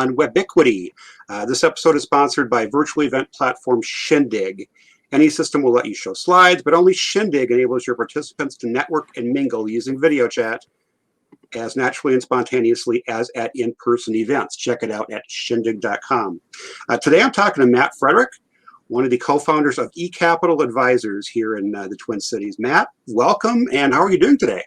on Webbiquity. This episode is sponsored by virtual event platform Shindig. Any system will let you show slides, but only Shindig enables your participants to network and mingle using video chat as naturally and spontaneously as at in-person events. Check it out at shindig.com. Today I'm talking to Matt Frederick, one of the co-founders of eCapitalAdvisors here in the Twin Cities. Matt, welcome, and how are you doing today?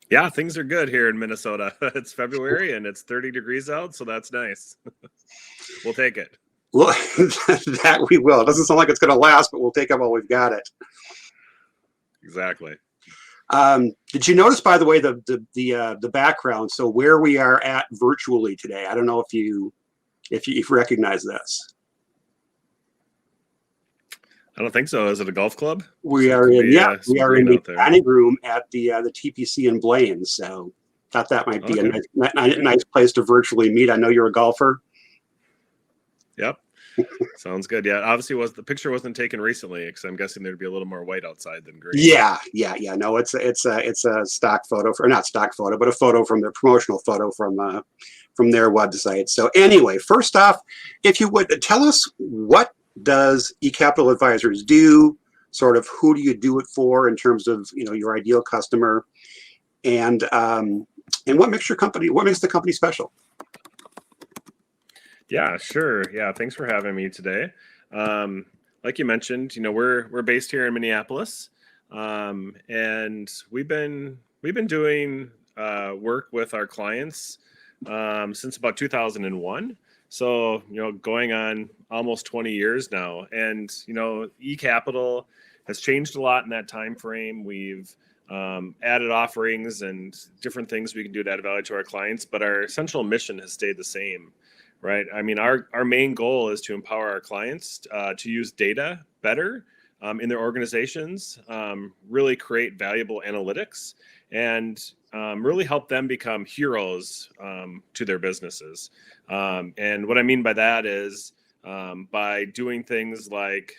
Yeah, things are good here in Minnesota. It's February and it's 30 degrees out, so that's nice. We'll take it. Well, that we will. It doesn't sound like it's going to last, but we'll take it while we've got it. Exactly. Did you notice, by the way, the background? So where we are at virtually today. I don't know if you recognize this. I don't think so. Is it a golf club? We are in the dining room at the TPC in Blaine. So thought that might be a nice place to virtually meet. I know you're a golfer. Yep. Sounds good. Yeah, obviously the picture wasn't taken recently because I'm guessing there'd be a little more white outside than green. Yeah. No, it's a stock photo, or not stock photo, but a photo from the promotional photo from their website. So anyway, first off, if you would tell us, what does eCapitalAdvisors do? Sort of who do you do it for in terms of your ideal customer, and what makes the company special? Yeah, sure. Yeah, thanks for having me today. Like you mentioned, we're based here in Minneapolis, and we've been doing work with our clients since about 2001. So going on almost 20 years now, and eCapital has changed a lot in that time frame. We've added offerings and different things we can do to add value to our clients, but our essential mission has stayed the same. Right. I mean, our main goal is to empower our clients to use data better in their organizations, really create valuable analytics, and really help them become heroes to their businesses. And what I mean by that is by doing things like,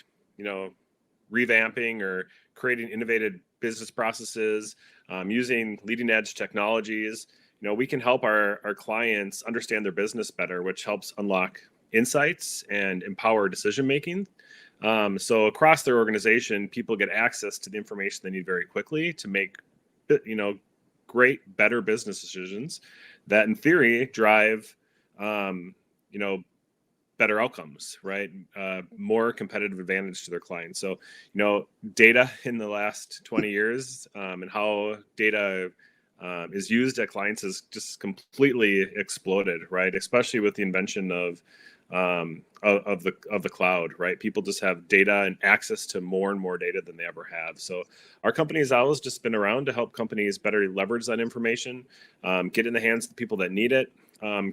revamping or creating innovative business processes, using leading edge technologies. We can help our clients understand their business better, which helps unlock insights and empower decision-making. So across their organization, people get access to the information they need very quickly to make, great, better business decisions that in theory drive, better outcomes, right? More competitive advantage to their clients. So, data in the last 20 years and how data is used at clients has just completely exploded, right? Especially with the invention of the cloud, right? People just have data and access to more and more data than they ever have. So our company has always just been around to help companies better leverage that information, get in the hands of the people that need it, do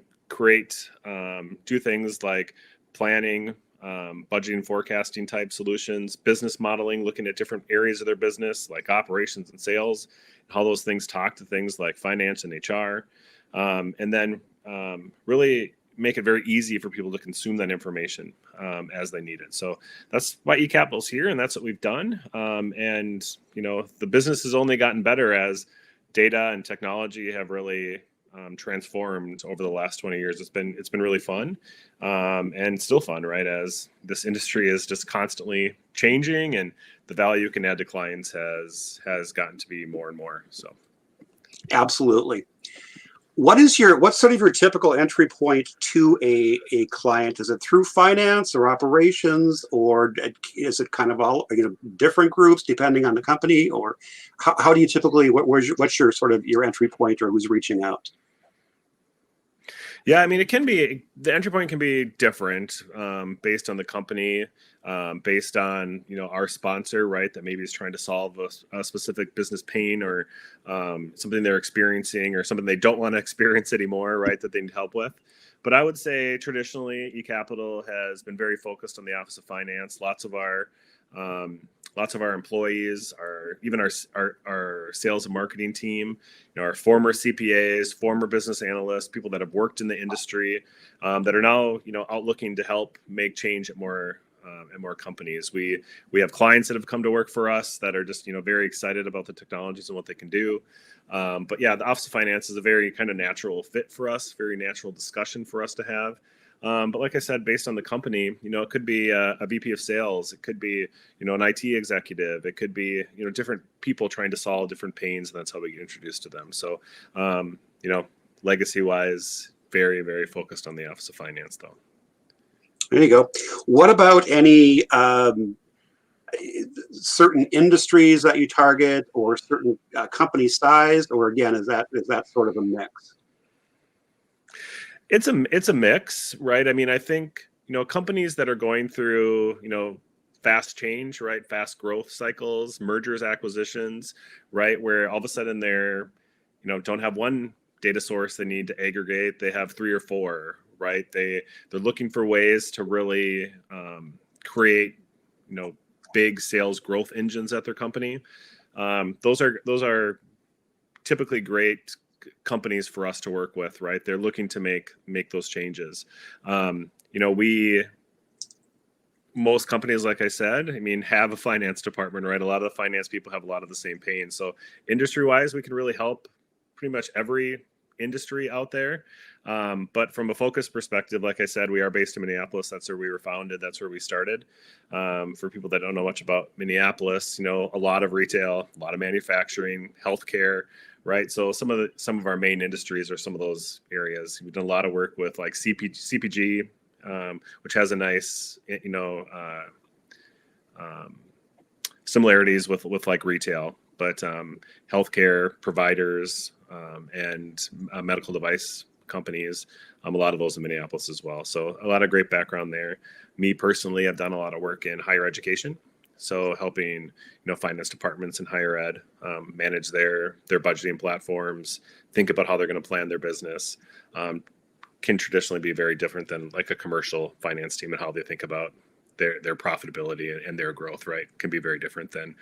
things like planning, budgeting, forecasting type solutions, business modeling, looking at different areas of their business like operations and sales, how those things talk to things like finance and HR, and then really make it very easy for people to consume that information as they need it. So that's why eCapital's here, and that's what we've done. And the business has only gotten better as data and technology have really transformed over the last 20 years. It's been really fun, and still fun, right? As this industry is just constantly changing, and the value you can add to clients has gotten to be more and more. So, absolutely. What's sort of your typical entry point to a client? Is it through finance or operations, or is it kind of all different groups depending on the company, or how do you typically what's your sort of your entry point, or who's reaching out? Yeah, I mean, the entry point can be different based on the company, based on, our sponsor, right, that maybe is trying to solve a specific business pain or something they're experiencing or something they don't want to experience anymore, right, that they need help with. But I would say traditionally, eCapital has been very focused on the Office of Finance. Lots of our employees, even our sales and marketing team, our former CPAs, former business analysts, people that have worked in the industry, that are now out looking to help make change at more and more companies. We have clients that have come to work for us that are just very excited about the technologies and what they can do. But yeah, the Office of Finance is a very kind of natural fit for us, very natural discussion for us to have. But like I said, based on the company, it could be a VP of sales, it could be an IT executive, it could be different people trying to solve different pains, and that's how we get introduced to them. So legacy wise, very, very focused on the Office of Finance, though. There you go. What about any certain industries that you target, or certain company size, or again, is that sort of a mix? It's a mix, right? I mean, I think companies that are going through fast change, right, fast growth cycles, mergers, acquisitions, right, where all of a sudden they're don't have one data source they need to aggregate, they have 3 or 4, right? They're looking for ways to really create big sales growth engines at their company. Those are typically great companies for us to work with, right? They're looking to make those changes. Most companies, like I said, have a finance department, right? A lot of the finance people have a lot of the same pain. So industry wise, we can really help pretty much every industry out there. But from a focus perspective, like I said, we are based in Minneapolis. That's where we were founded. That's where we started. For people that don't know much about Minneapolis, a lot of retail, a lot of manufacturing, healthcare, right? So some of our main industries are some of those areas. We've done a lot of work with like CPG, which has a nice, similarities with like retail, but healthcare providers and medical device companies, a lot of those in Minneapolis as well. So a lot of great background there. Me personally, I've done a lot of work in higher education. So helping, finance departments in higher ed manage their budgeting platforms, think about how they're going to plan their business, can traditionally be very different than like a commercial finance team and how they think about their profitability and their growth, right? Can be very different than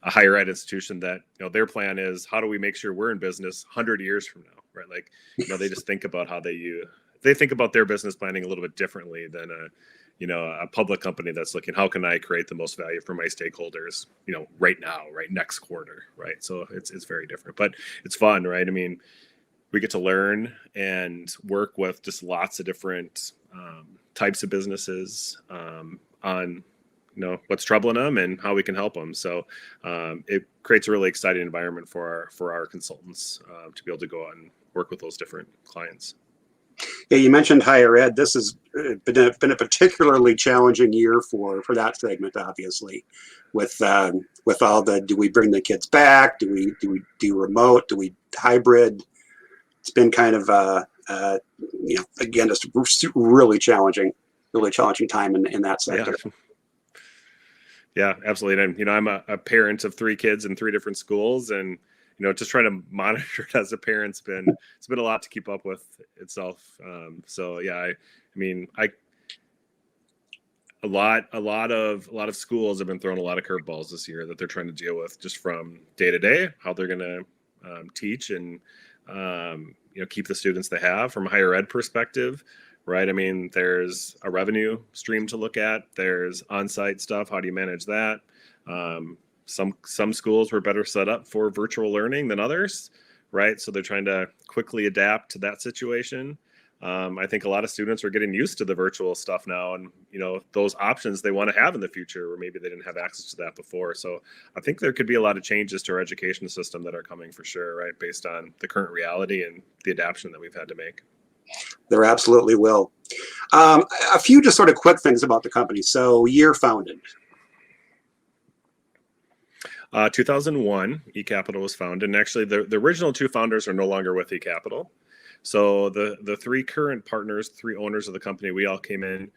a higher ed institution that, their plan is how do we make sure we're in business 100 years from now, right? Like, they just think about how they think about their business planning a little bit differently than a public company that's looking, how can I create the most value for my stakeholders, right now, right next quarter, right? So it's very different, but it's fun, right? I mean, we get to learn and work with just lots of different types of businesses on what's troubling them and how we can help them. So it creates a really exciting environment for our consultants to be able to go out and work with those different clients. Yeah, you mentioned higher ed. This has been a particularly challenging year for that segment, obviously, with all the, do we bring the kids back? Do we do remote? Do we hybrid? It's been kind of again, just really challenging time in that sector. Yeah, absolutely. And I'm a parent of 3 kids in 3 different schools, and just trying to monitor it as a parent's it's been a lot to keep up with itself. So yeah, a lot of schools have been throwing a lot of curveballs this year that they're trying to deal with, just from day to day, how they're going to teach and keep the students they have. From a higher ed perspective, right? There's a revenue stream to look at. There's on-site stuff. How do you manage that? Some schools were better set up for virtual learning than others, right? So they're trying to quickly adapt to that situation. I think a lot of students are getting used to the virtual stuff now, and those options they want to have in the future, where maybe they didn't have access to that before. So I think there could be a lot of changes to our education system that are coming for sure, right, based on the current reality and the adaptation that we've had to make. There absolutely will. A few just sort of quick things about the company. So, year founded. 2001, eCapital was founded, and actually the original 2 founders are no longer with eCapital. So the 3 current partners, 3 owners of the company, we all came in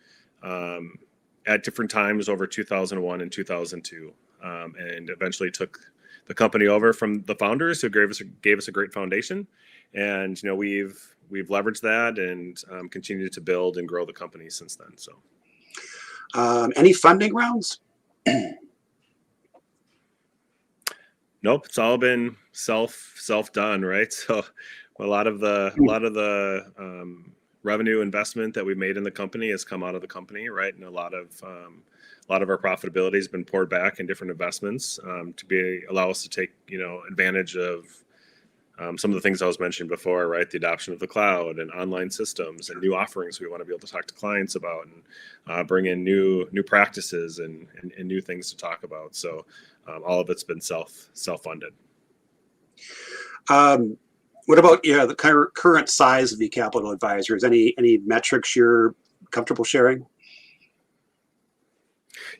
at different times over 2001 and 2002, and eventually took the company over from the founders, who gave us a great foundation, and we've leveraged that and continued to build and grow the company since then. So, any funding rounds? Nope, it's all been self done, right? So a lot of the revenue investment that we've made in the company has come out of the company, right? And a lot of our profitability has been poured back in different investments to allow us to take advantage of some of the things I was mentioning before, right? The adoption of the cloud and online systems and new offerings we want to be able to talk to clients about, and bring in new practices and new things to talk about. So all of it's been self-funded. What about the current size of eCapitalAdvisors? Any metrics you're comfortable sharing?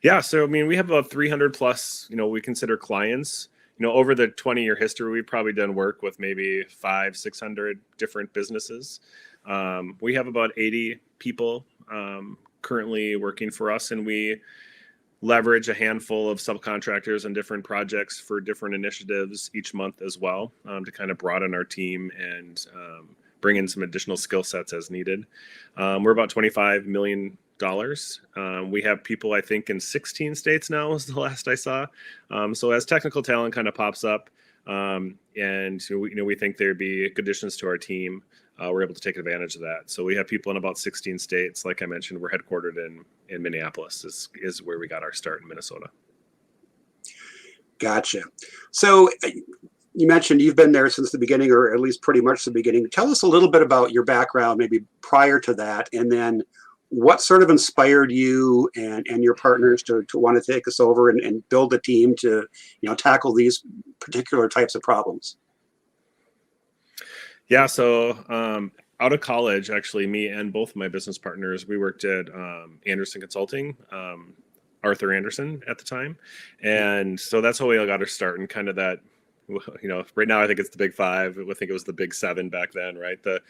Yeah, so I mean, we have about 300 plus, we consider clients. Over the 20-year history, we've probably done work with maybe 500-600 different businesses. We have about 80 people currently working for us, and we leverage a handful of subcontractors and different projects for different initiatives each month as well, to kind of broaden our team and bring in some additional skill sets as needed. We're about $25 million. We have people, I think, in 16 states now was the last I saw. So as technical talent kind of pops up, and we think there'd be good additions to our team, we're able to take advantage of that. So we have people in about 16 states. Like I mentioned, we're headquartered in Minneapolis is where we got our start in Minnesota. Gotcha. So you mentioned you've been there since the beginning, or at least pretty much the beginning. Tell us a little bit about your background, maybe prior to that, and then what sort of inspired you and your partners to want to take us over and build a team to tackle these particular types of problems? Yeah, so out of college, actually, me and both of my business partners, we worked at Anderson Consulting, Arthur Anderson at the time. And so that's how we all got our start, and kind of that, right now I think it's the big five. I think it was the big seven back then, right? The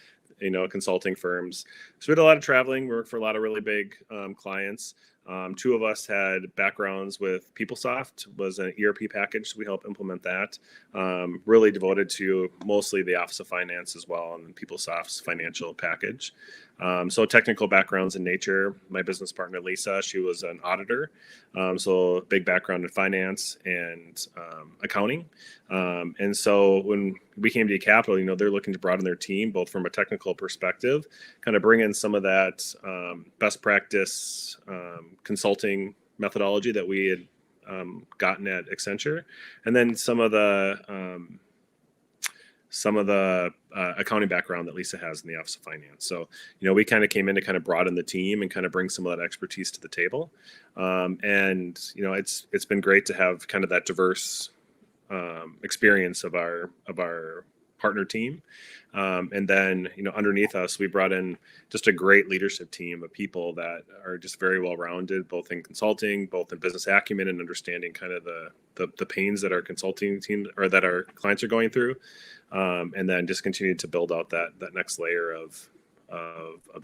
consulting firms. So we had a lot of traveling. We worked for a lot of really big clients. Two of us had backgrounds with PeopleSoft, was an ERP package. So we helped implement that. Really devoted to mostly the Office of Finance as well, and PeopleSoft's financial package. So technical backgrounds in nature. My business partner, Lisa, she was an auditor. So big background in finance and accounting. And so when we came to eCapital, they're looking to broaden their team, both from a technical perspective, kind of bring in some of that best practice consulting methodology that we had gotten at Accenture, and then some of the accounting background that Lisa has in the Office of Finance. So, we kind of came in to kind of broaden the team and kind of bring some of that expertise to the table. And it's been great to have kind of that diverse experience of our partner team. And then, underneath us, we brought in just a great leadership team of people that are just very well-rounded, both in consulting, both in business acumen, and understanding kind of the pains that our consulting team or that our clients are going through. And then just continue to build out that next layer of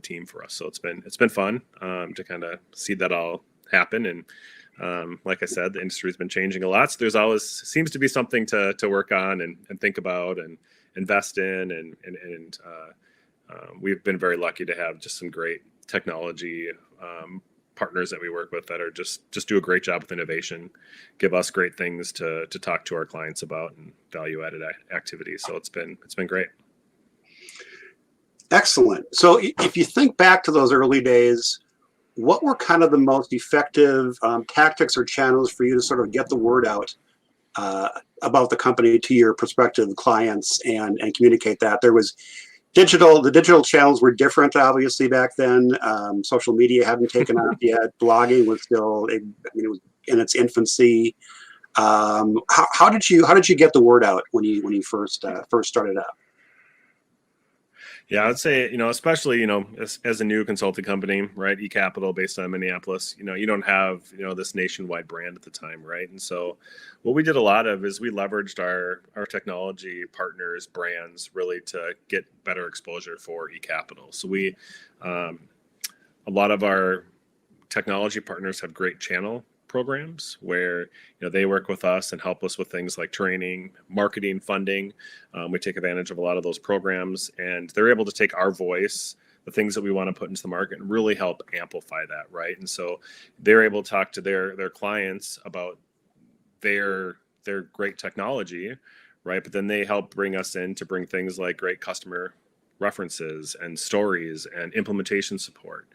team for us. So it's been fun to kind of see that all happen. And like I said, the industry has been changing a lot. So there's always seems to be something to work on and think about and invest in. And we've been very lucky to have just some great technology partners that we work with that are just do a great job with innovation, give us great things to talk to our clients about, and value added activities. So it's been great. Excellent. So if you think back to those early days, what were kind of the most effective tactics or channels for you to sort of get the word out about the company to your prospective clients and communicate that? There was the digital channels were different, obviously, back then. Social media hadn't taken off yet. Blogging was still, it was in its infancy. How did you get the word out when you first started out? Yeah, I'd say, especially, as a new consulting company, right? eCapital based on Minneapolis, you don't have, this nationwide brand at the time, right? And so what we did a lot of is we leveraged our technology partners' brands really to get better exposure for eCapital. So a lot of our technology partners have great channel programs where they work with us and help us with things like training, marketing, funding. We take advantage of a lot of those programs, and they're able to take our voice, the things that we want to put into the market, and really help amplify that, right? And so they're able to talk to their clients about their great technology, right? But then they help bring us in to bring things like great customer references and stories and implementation support,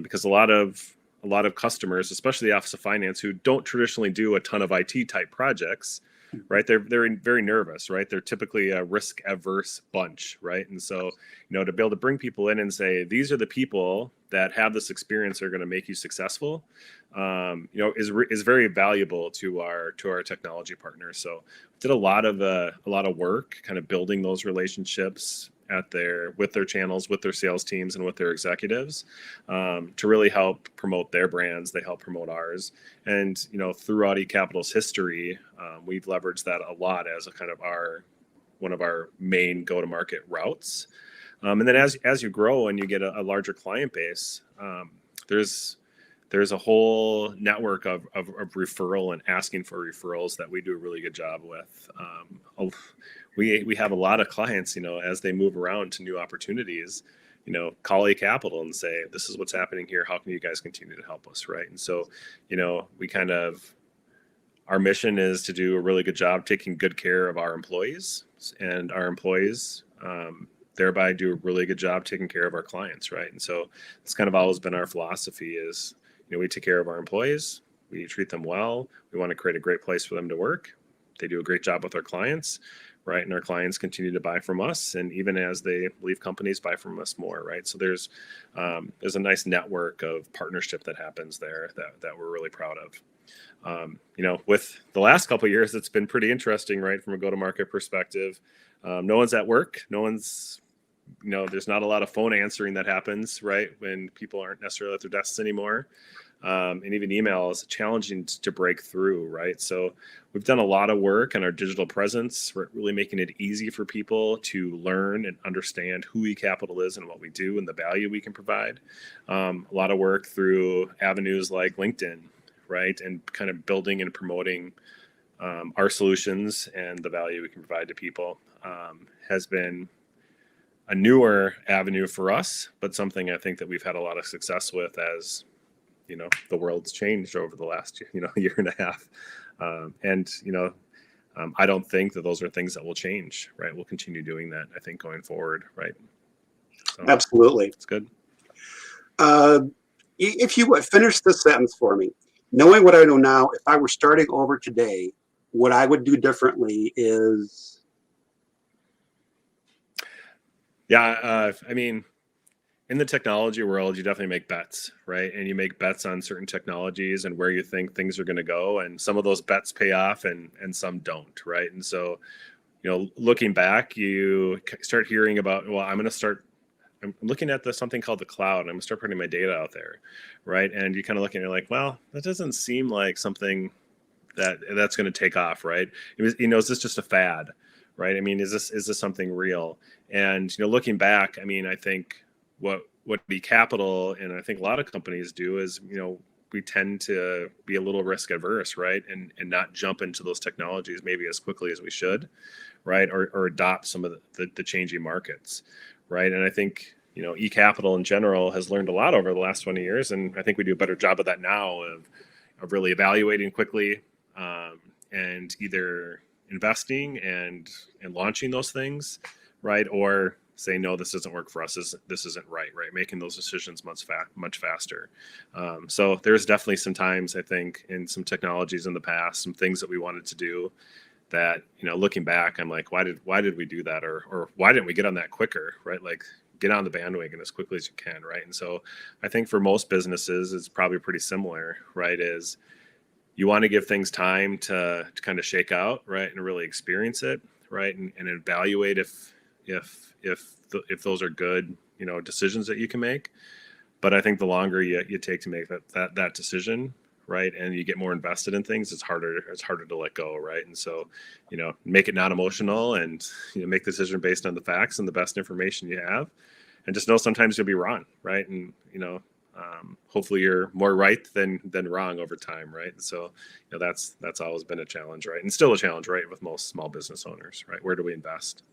because a lot of customers, especially the Office of Finance, who don't traditionally do a ton of IT type projects, right? They're very nervous, right? They're typically a risk averse bunch, right? And so, to be able to bring people in and say, these are the people that have this experience that are going to make you successful, is very valuable to our technology partners. So did a lot of work kind of building those relationships with their channels, with their sales teams, and with their executives, to really help promote their brands. They help promote ours. And, throughout eCapital's history, we've leveraged that a lot as a kind of one of our main go-to-market routes. And then as you grow and you get a larger client base, there's a whole network of referral and asking for referrals that we do a really good job with. We have a lot of clients, as they move around to new opportunities, call eCapital and say, this is what's happening here. How can you guys continue to help us, right? And so, we our mission is to do a really good job taking good care of our employees, and our employees thereby do a really good job taking care of our clients, right? And so it's kind of always been our philosophy is, we take care of our employees, we treat them well, we want to create a great place for them to work. They do a great job with our clients, right? And our clients continue to buy from us, and even as they leave companies, buy from us more, right? So there's a nice network of partnership that happens there that we're really proud of. With the last couple of years, it's been pretty interesting, right? From a go-to-market perspective, no one's at work, there's not a lot of phone answering that happens, right? When people aren't necessarily at their desks anymore. And even email is challenging to break through, right? So we've done a lot of work on our digital presence. We're really making it easy for people to learn and understand who eCapital is and what we do and the value we can provide. A lot of work through avenues like LinkedIn, right? And kind of building and promoting our solutions and the value we can provide to people has been a newer avenue for us, but something I think that we've had a lot of success with as the world's changed over the last year and a half, and I don't think that those are things that will change, right? We'll continue doing that, I think, going forward, right? So, absolutely. It's good. If you would finish this sentence for me, knowing what I know now, if I were starting over today, what I would do differently is. Yeah, in the technology world, you definitely make bets, right? And you make bets on certain technologies and where you think things are going to go. And some of those bets pay off and some don't, right? And so, looking back, you start hearing about, well, I'm looking at something called the cloud. I'm going to start putting my data out there, right? And you kind of look at it like, well, that doesn't seem like something that's going to take off, right? Is this just a fad, right? Is this something real? And, looking back, I think what eCapital and I think a lot of companies do is, we tend to be a little risk averse, right? And not jump into those technologies maybe as quickly as we should, right? Or adopt some of the changing markets, right? And I think, eCapital in general has learned a lot over the last 20 years. And I think we do a better job of that now of really evaluating quickly, and either investing and launching those things, right? Or say, no, this doesn't work for us. This isn't right? Making those decisions much faster. So there's definitely some times, I think, in some technologies in the past, some things that we wanted to do that, looking back, I'm like, why did we do that? Or why didn't we get on that quicker, right? Like, get on the bandwagon as quickly as you can, right? And so I think for most businesses, it's probably pretty similar, right? Is you want to give things time to kind of shake out, right? And really experience it, right? And evaluate if those are good, decisions that you can make. But I think the longer you take to make that decision, right, and you get more invested in things, it's harder to let go, right? And so, make it non-emotional and make the decision based on the facts and the best information you have, and just know sometimes you'll be wrong, right? And hopefully you're more right than wrong over time, right? And so that's always been a challenge, right? And still a challenge, right, with most small business owners, right? Where do we invest?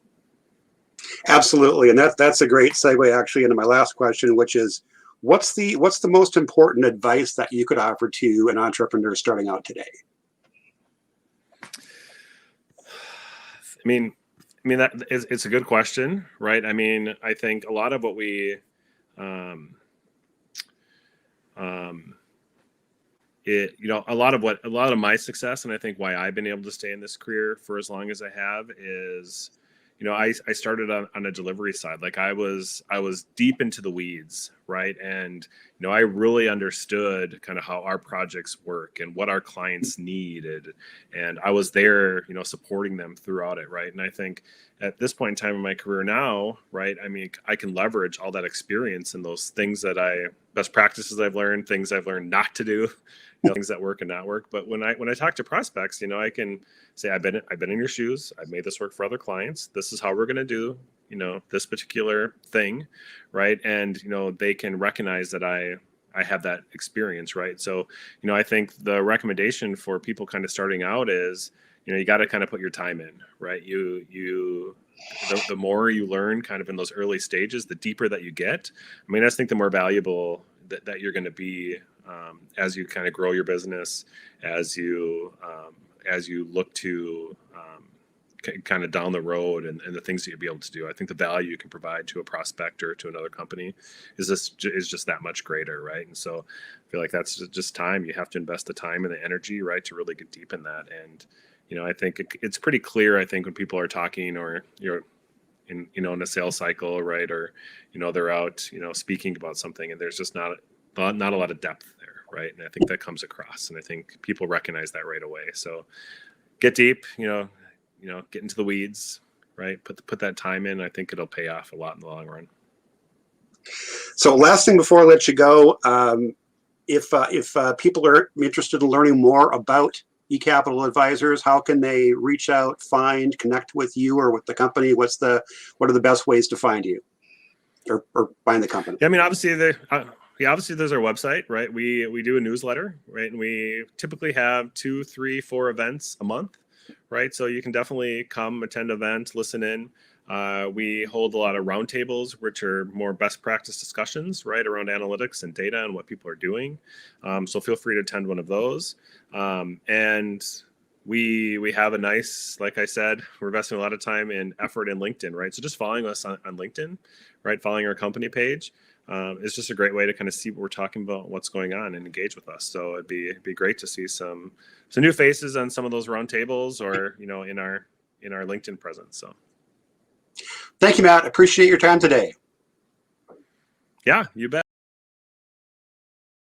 Absolutely, and that's a great segue actually into my last question, which is, what's the most important advice that you could offer to an entrepreneur starting out today? I mean, it's a good question, right? I mean, I think a lot of what we, um, um, a lot of my success, and I think why I've been able to stay in this career for as long as I have is, I started on a delivery side. Like I was deep into the weeds, right? And, I really understood kind of how our projects work and what our clients needed. And I was there, supporting them throughout it, right? And I think at this point in time in my career now, right, I mean, I can leverage all that experience and those things best practices I've learned, things I've learned not to do, things that work and not work. But when I talk to prospects, I can say, I've been in your shoes. I've made this work for other clients. This is how we're going to do, this particular thing, right? And they can recognize that I have that experience, right? So I think the recommendation for people kind of starting out is, you got to kind of put your time in, right? The more you learn kind of in those early stages, the deeper that you get. I mean, I just think the more valuable that you're going to be as you kind of grow your business, as you look to kind of down the road and the things that you'll be able to do. I think the value you can provide to a prospect or to another company is just that much greater, right? And so I feel like that's just time. You have to invest the time and the energy, right, to really get deep in that. And I think it's pretty clear. I think when people are talking or in a sales cycle, right, or they're out speaking about something, and there's just not a lot of depth there, right? And I think that comes across, and I think people recognize that right away. So get deep, get into the weeds, right? Put that time in. I think it'll pay off a lot in the long run. So last thing before I let you go, if people are interested in learning more about eCapitalAdvisors, how can they reach out, connect with you or with the company? What are the best ways to find you or find the company? Yeah, I mean, obviously there's our website, right? We do a newsletter, right? And we typically have 2, 3, 4 events a month, right? So you can definitely come attend an event, listen in. We hold a lot of roundtables, which are more best practice discussions, right, around analytics and data and what people are doing. So feel free to attend one of those. And we have a nice, like I said, we're investing a lot of time and effort in LinkedIn, right? So just following us on LinkedIn, right, following our company page is just a great way to kind of see what we're talking about, what's going on, and engage with us. So it'd be great to see some new faces on some of those roundtables or in our LinkedIn presence. So. Thank you, Matt. Appreciate your time today. Yeah, you bet.